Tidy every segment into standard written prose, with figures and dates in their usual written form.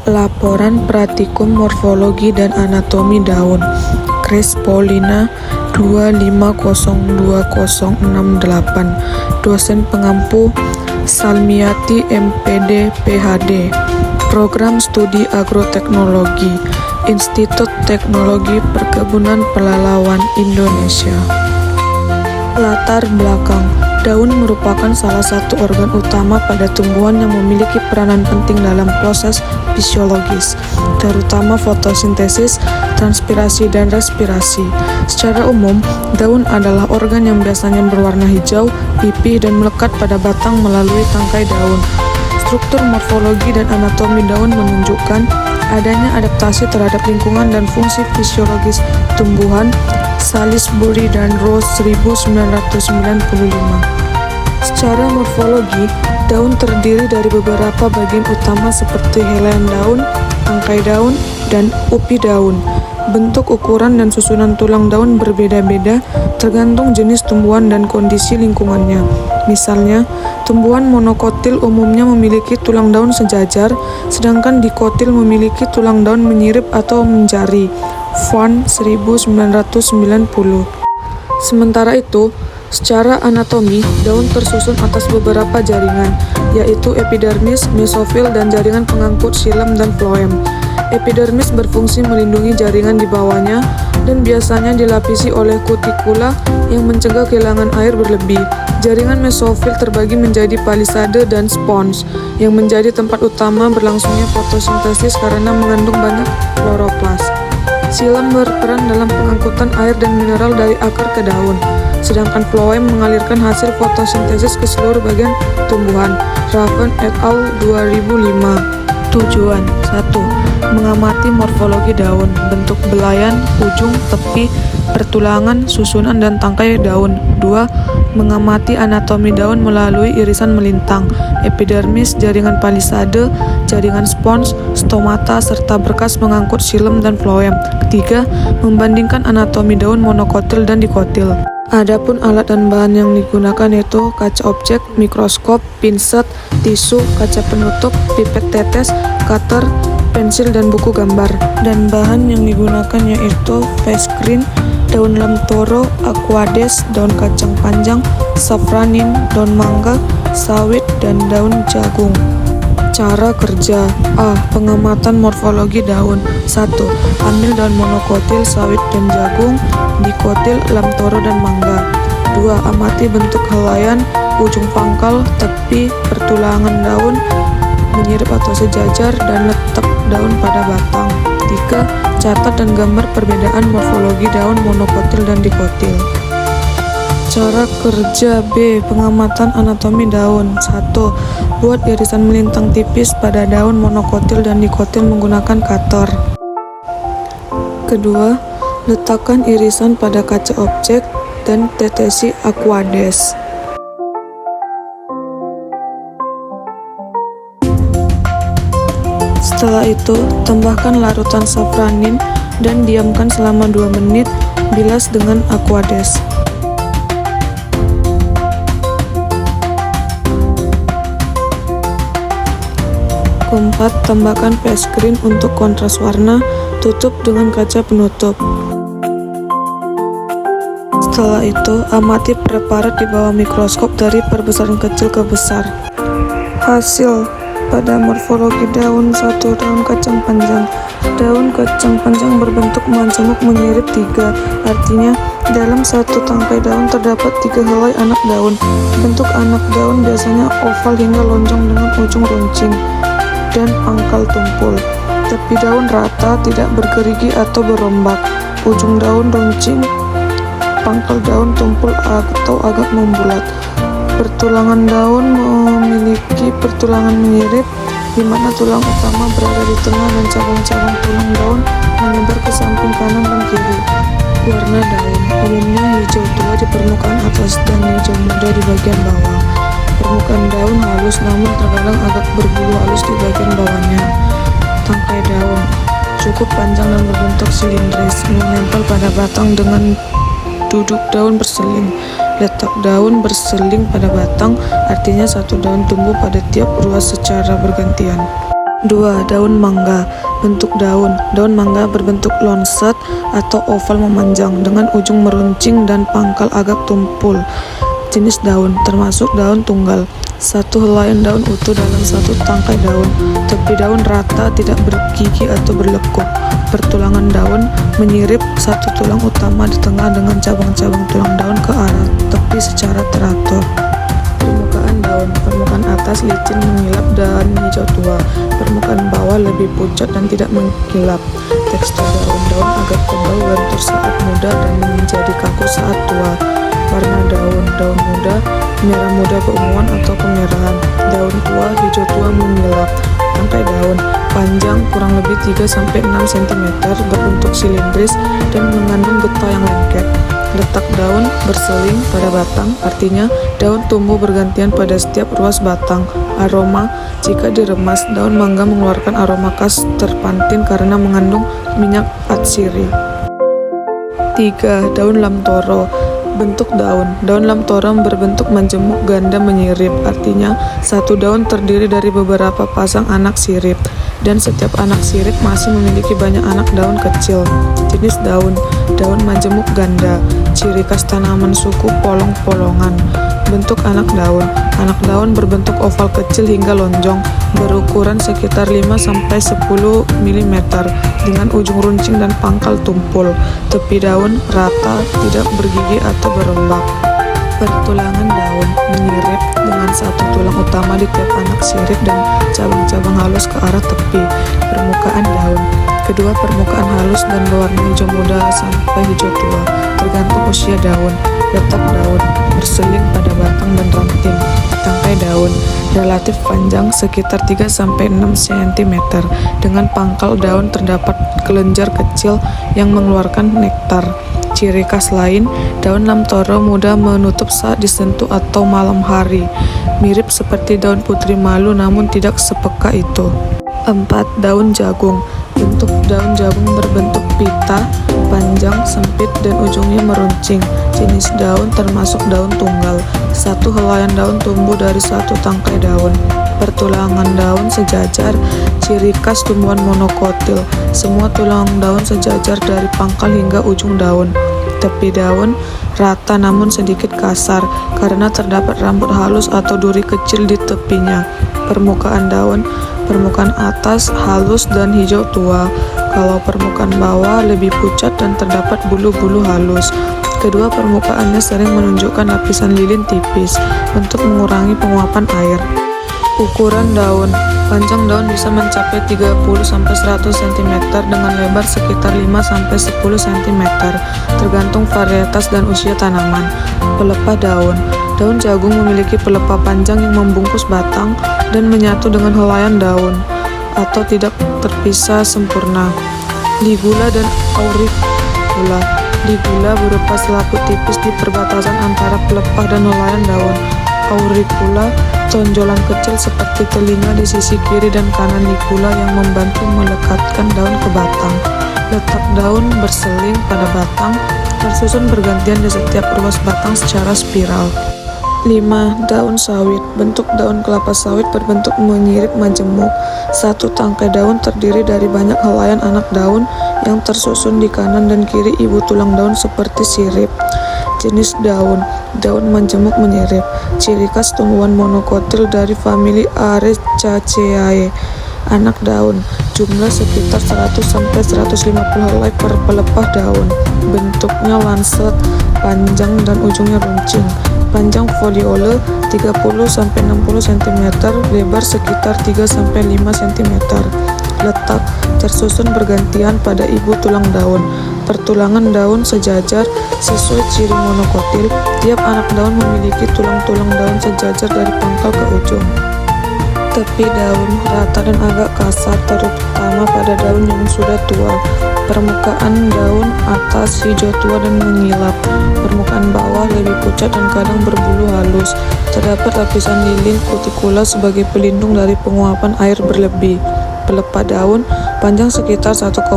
Laporan Praktikum Morfologi dan Anatomi Daun, Kris Paulina 2502068, dosen pengampu Salmiati MPD PhD, Program Studi Agroteknologi, Institut Teknologi Perkebunan Pelalawan Indonesia. Latar belakang: daun merupakan salah satu organ utama pada tumbuhan yang memiliki peranan penting dalam proses fisiologis, terutama fotosintesis, transpirasi, dan respirasi. Secara umum, daun adalah organ yang biasanya berwarna hijau, pipih, dan melekat pada batang melalui tangkai daun. Struktur morfologi dan anatomi daun menunjukkan adanya adaptasi terhadap lingkungan dan fungsi fisiologis tumbuhan. Salisbury dan Rose 1995. Secara morfologi, daun terdiri dari beberapa bagian utama seperti helaian daun, tangkai daun, dan upi daun. Bentuk, ukuran, dan susunan tulang daun berbeda-beda tergantung jenis tumbuhan dan kondisi lingkungannya. Misalnya, tumbuhan monokotil umumnya memiliki tulang daun sejajar, sedangkan dikotil memiliki tulang daun menyirip atau menjari. Vaughan 1990. Sementara itu, secara anatomi, daun tersusun atas beberapa jaringan, yaitu epidermis, mesofil, dan jaringan pengangkut xilem dan floem. Epidermis berfungsi melindungi jaringan di bawahnya dan biasanya dilapisi oleh kutikula yang mencegah kehilangan air berlebih. Jaringan mesofil terbagi menjadi palisade dan spons, yang menjadi tempat utama berlangsungnya fotosintesis karena mengandung banyak kloroplas. Xilem berperan dalam pengangkutan air dan mineral dari akar ke daun, sedangkan floem mengalirkan hasil fotosintesis ke seluruh bagian tumbuhan. Raven et al. 2005. Tujuan: 1. Mengamati morfologi daun, bentuk belayan, ujung, tepi, pertulangan, susunan, dan tangkai daun. 2. Mengamati anatomi daun melalui irisan melintang, epidermis, jaringan palisade, jaringan spons, stomata, serta berkas pengangkut xilem dan floem. 3. Membandingkan anatomi daun monokotil dan dikotil. Adapun alat dan bahan yang digunakan yaitu kaca objek, mikroskop, pinset, tisu, kaca penutup, pipet tetes, cutter, pensil, dan buku gambar. Dan bahan yang digunakan yaitu face green, daun lemtoro, aquades, daun kacang panjang, safranin, daun mangga, sawit, dan daun jagung. Cara kerja: A. Pengamatan morfologi daun. 1. Ambil daun monokotil, sawit, dan jagung, dikotil, lamtoro, dan mangga. 2. Amati bentuk helaian, ujung pangkal, tepi, pertulangan daun, menyirip atau sejajar, dan letak daun pada batang. 3. Catat dan gambar perbedaan morfologi daun monokotil dan dikotil. Cara kerja B. Pengamatan anatomi daun. 1. Buat irisan melintang tipis pada daun monokotil dan dikotil menggunakan cutter. Kedua, letakkan irisan pada kaca objek dan tetesi aquades. Setelah itu, tambahkan larutan safranin dan diamkan selama 2 menit, bilas dengan aquades. Keempat, tambahkan face green untuk kontras warna, tutup dengan kaca penutup. Setelah itu, amati preparat di bawah mikroskop dari perbesaran kecil ke besar. Hasil: pada morfologi daun 1. Daun kacang panjang. Daun kacang panjang berbentuk majemuk menyirip 3, artinya dalam satu tangkai daun terdapat 3 helai anak daun. Bentuk anak daun biasanya oval hingga lonjong dengan ujung runcing dan pangkal tumpul. Tepi daun rata, tidak bergerigi atau berombak. Ujung daun runcing, pangkal daun tumpul atau agak membulat. Pertulangan daun memiliki pertulangan menyirip, di mana tulang utama berada di tengah dan cabang-cabang tulang daun menyebar ke samping kanan dan kiri. Warna daun umumnya hijau tua di permukaan atas dan hijau muda di bagian bawah. Permukaan daun halus namun terkadang agak berbulu halus di bagian bawahnya. Tangkai daun cukup panjang dan berbentuk silindris, menempel pada batang dengan duduk daun berseling. Letak daun berseling pada batang, artinya satu daun tumbuh pada tiap ruas secara bergantian. 2. Daun mangga. Bentuk daun. Daun mangga berbentuk lonset atau oval memanjang dengan ujung meruncing dan pangkal agak tumpul. Jenis daun, termasuk daun tunggal. 1 helaian daun utuh dalam 1 tangkai daun. Tepi daun rata, tidak bergigi atau berlekuk. Pertulangan daun menyirip 1 tulang utama di tengah dengan cabang-cabang tulang daun ke arah tepi secara teratur. Permukaan daun. Permukaan atas licin mengilap dan hijau tua. Permukaan bawah lebih pucat dan tidak mengkilap. Tekstur daun. Daun agak tebal, lentur saat muda dan menjadi kaku saat tua. Warna daun. Daun muda, merah muda keunguan atau kemerahan. Daun tua, hijau tua mengilap. Tangkai daun. Panjang kurang lebih 3-6 cm, berbentuk silindris dan mengandung getah yang lengket. Letak daun berseling pada batang, artinya daun tumbuh bergantian pada setiap ruas batang. Aroma, jika diremas, daun mangga mengeluarkan aroma khas terpantin karena mengandung minyak atsiri. 3. Daun lamtoro. Bentuk daun. Daun lamtoro berbentuk majemuk ganda menyirip, artinya satu daun terdiri dari beberapa pasang anak sirip, dan setiap anak sirip masih memiliki banyak anak daun kecil. Jenis daun. Daun majemuk ganda. Ciri khas tanaman suku polong-polongan. Bentuk anak daun. Anak daun berbentuk oval kecil hingga lonjong, berukuran sekitar 5-10 mm, dengan ujung runcing dan pangkal tumpul. Tepi daun rata, tidak bergigi atau berembak. Pertulangan daun menyirip dengan 1 tulang utama di tiap anak sirip dan cabang-cabang halus ke arah tepi. Permukaan daun. Kedua permukaan halus dan berwarna hijau muda sampai hijau tua, tergantung usia daun. Letak daun berseling pada batang dan ranting. Tangkai daun relatif panjang, sekitar 3-6 cm. Dengan pangkal daun terdapat kelenjar kecil yang mengeluarkan nektar. Ciri khas lain, daun lamtoro muda menutup saat disentuh atau malam hari. Mirip seperti daun putri malu namun tidak sepeka itu. 4. Daun jagung. Bentuk daun jagung berbentuk pita, panjang, sempit, dan ujungnya meruncing. Jenis daun termasuk daun tunggal. 1 helaian daun tumbuh dari 1 tangkai daun. Pertulangan daun sejajar, ciri khas tumbuhan monokotil. Semua tulang daun sejajar dari pangkal hingga ujung daun. Tepi daun rata namun sedikit kasar karena terdapat rambut halus atau duri kecil di tepinya. Permukaan daun, permukaan atas halus dan hijau tua, kalau permukaan bawah lebih pucat dan terdapat bulu-bulu halus. Kedua permukaannya sering menunjukkan lapisan lilin tipis untuk mengurangi penguapan air. Ukuran daun. Panjang daun bisa mencapai 30-100 cm dengan lebar sekitar 5-10 cm, tergantung varietas dan usia tanaman. Pelepah daun. Daun jagung memiliki pelepah panjang yang membungkus batang dan menyatu dengan helaian daun, atau tidak terpisah sempurna. Ligula dan auricula. Ligula berupa selaput tipis di perbatasan antara pelepah dan helaian daun. Auricula, tonjolan kecil seperti telinga di sisi kiri dan kanan ligula yang membantu melekatkan daun ke batang. Letak daun berseling pada batang, tersusun bergantian di setiap ruas batang secara spiral. 5. Daun sawit. Bentuk daun kelapa sawit berbentuk menyirip majemuk. 1 tangkai daun terdiri dari banyak helaian anak daun yang tersusun di kanan dan kiri ibu tulang daun seperti sirip. Jenis daun. Daun majemuk menyirip. Ciri khas tumbuhan monokotil dari famili Arecaceae. Anak daun. Jumlah sekitar 100-150 helai per pelepah daun. Bentuknya lancet, panjang dan ujungnya runcing. Panjang foliole 30-60 cm, lebar sekitar 3-5 cm. Letak tersusun bergantian pada ibu tulang daun. Pertulangan daun sejajar sesuai ciri monokotil. Tiap anak daun memiliki tulang-tulang daun sejajar dari pangkal ke ujung. Tepi daun rata dan agak kasar, terutama pada daun yang sudah tua. Permukaan daun atas hijau tua dan mengilap. Permukaan bawah lebih pucat dan kadang berbulu halus. Terdapat lapisan lilin kutikula sebagai pelindung dari penguapan air berlebih. Pelepah daun panjang sekitar 1,5-3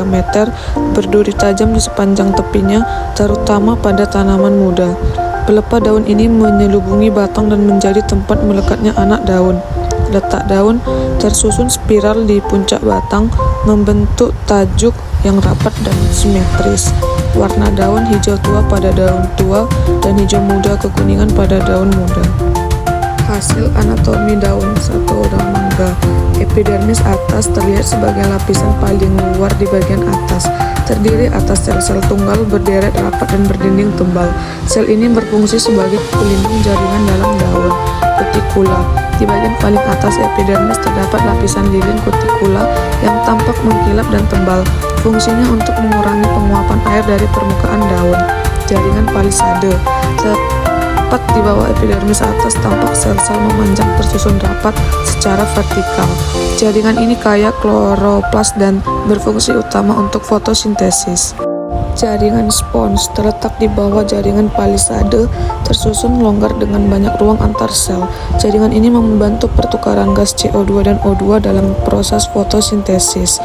meter, berduri tajam di sepanjang tepinya, terutama pada tanaman muda. Pelepah daun ini menyelubungi batang dan menjadi tempat melekatnya anak daun. letak daun tersusun spiral di puncak batang, membentuk tajuk yang rapat dan simetris. Warna daun hijau tua pada daun tua dan hijau muda kekuningan pada daun muda. Hasil anatomi daun satu daun mangga. Epidermis atas terlihat sebagai lapisan paling luar di bagian atas, terdiri atas sel-sel tunggal berderet rapat dan berdinding tebal. Sel ini berfungsi sebagai pelindung jaringan dalam daun. Kutikula. Di bagian paling atas epidermis terdapat lapisan lilin kutikula yang tampak mengkilap dan tebal. Fungsinya untuk mengurangi penguapan air dari permukaan daun. Jaringan palisade. Tepat di bawah epidermis atas tampak sel-sel memanjang tersusun rapat secara vertikal. Jaringan ini kaya kloroplas dan berfungsi utama untuk fotosintesis. Jaringan spons terletak di bawah jaringan palisade, tersusun longgar dengan banyak ruang antar sel. Jaringan ini membantu pertukaran gas CO2 dan O2 dalam proses fotosintesis.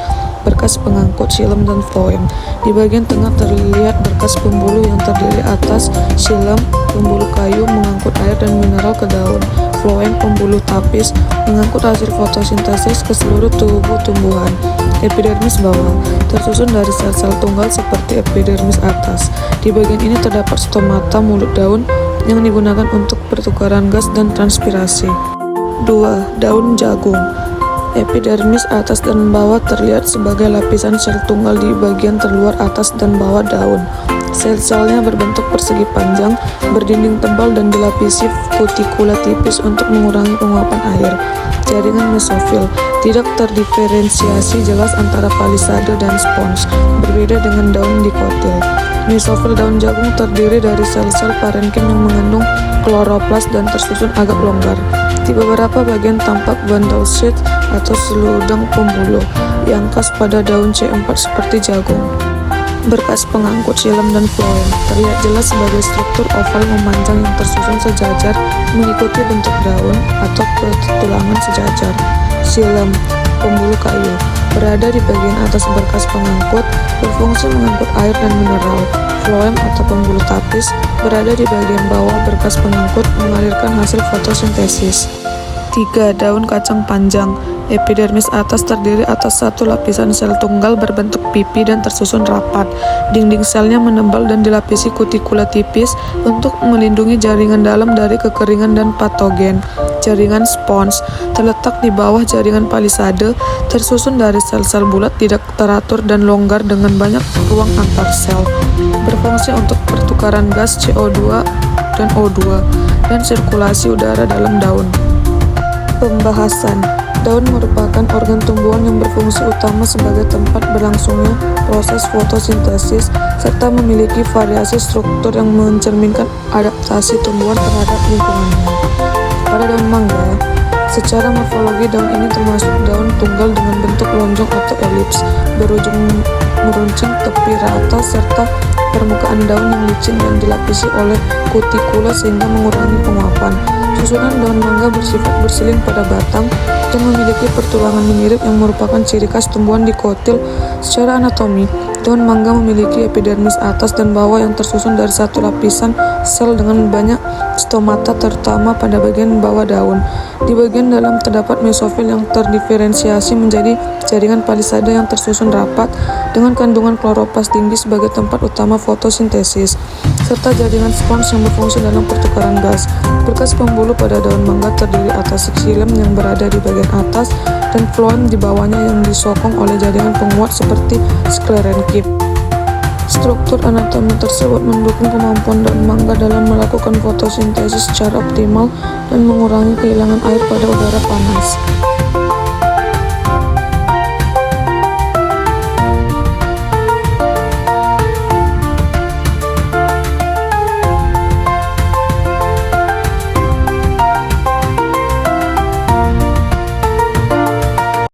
Berkas pengangkut xilem dan floem. Di bagian tengah terlihat berkas pembuluh yang terdiri atas xilem, pembuluh kayu mengangkut air dan mineral ke daun. Floem, pembuluh tapis, mengangkut hasil fotosintesis ke seluruh tubuh tumbuhan. Epidermis bawah, tersusun dari sel-sel tunggal seperti epidermis atas. Di bagian ini terdapat stomata mulut daun yang digunakan untuk pertukaran gas dan transpirasi. 2. Daun jagung. Epidermis atas dan bawah terlihat sebagai lapisan sel tunggal di bagian terluar atas dan bawah daun. Sel-selnya berbentuk persegi panjang, berdinding tebal dan dilapisi kutikula tipis untuk mengurangi penguapan air. Jaringan mesofil. Tidak terdiferensiasi jelas antara palisade dan spons, berbeda dengan daun dikotil. Mesofil daun jagung terdiri dari sel-sel parenkim yang mengandung kloroplas dan tersusun agak longgar. Di beberapa bagian tampak bundle sheath atau seludang pembuluh yang khas pada daun C4 seperti jagung. Berkas pengangkut xilem dan floem terlihat jelas sebagai struktur oval memanjang yang tersusun sejajar mengikuti bentuk daun atau petulangan sejajar. Xilem, pembuluh kayu, berada di bagian atas berkas pengangkut, berfungsi mengangkut air dan mineral. Floem atau pembuluh tapis berada di bagian bawah berkas pengangkut, mengalirkan hasil fotosintesis. 3. Daun kacang panjang. Epidermis atas terdiri atas satu lapisan sel tunggal berbentuk pipi dan tersusun rapat. Dinding selnya menebal dan dilapisi kutikula tipis untuk melindungi jaringan dalam dari kekeringan dan patogen. Jaringan spons terletak di bawah jaringan palisade, tersusun dari sel-sel bulat tidak teratur dan longgar dengan banyak ruang antar sel. Berfungsi untuk pertukaran gas CO2 dan O2 dan sirkulasi udara dalam daun. Pembahasan. Daun merupakan organ tumbuhan yang berfungsi utama sebagai tempat berlangsungnya proses fotosintesis serta memiliki variasi struktur yang mencerminkan adaptasi tumbuhan terhadap lingkungannya. Pada daun mangga, secara morfologi daun ini termasuk daun tunggal dengan bentuk lonjong atau elips, berujung meruncing, tepi rata, serta permukaan daun yang licin dan dilapisi oleh kutikula sehingga mengurangi penguapan. Susunan daun mangga bersifat bersiling pada batang dan memiliki pertulangan menirip yang merupakan ciri khas tumbuhan dikotil. Secara anatomi, daun mangga memiliki epidermis atas dan bawah yang tersusun dari satu lapisan sel dengan banyak stomata terutama pada bagian bawah daun. Di bagian dalam terdapat mesofil yang terdiferensiasi menjadi jaringan palisade yang tersusun rapat dengan kandungan kloroplas tinggi sebagai tempat utama fotosintesis, serta jaringan spons yang berfungsi dalam pertukaran gas. Berkas pembuluh pada daun mangga terdiri atas xilem yang berada di bagian atas dan floem di bawahnya yang disokong oleh jaringan penguat seperti sklerenkip. Struktur anatomi tersebut mendukung kemampuan daun mangga dalam melakukan fotosintesis secara optimal dan mengurangi kehilangan air pada udara panas.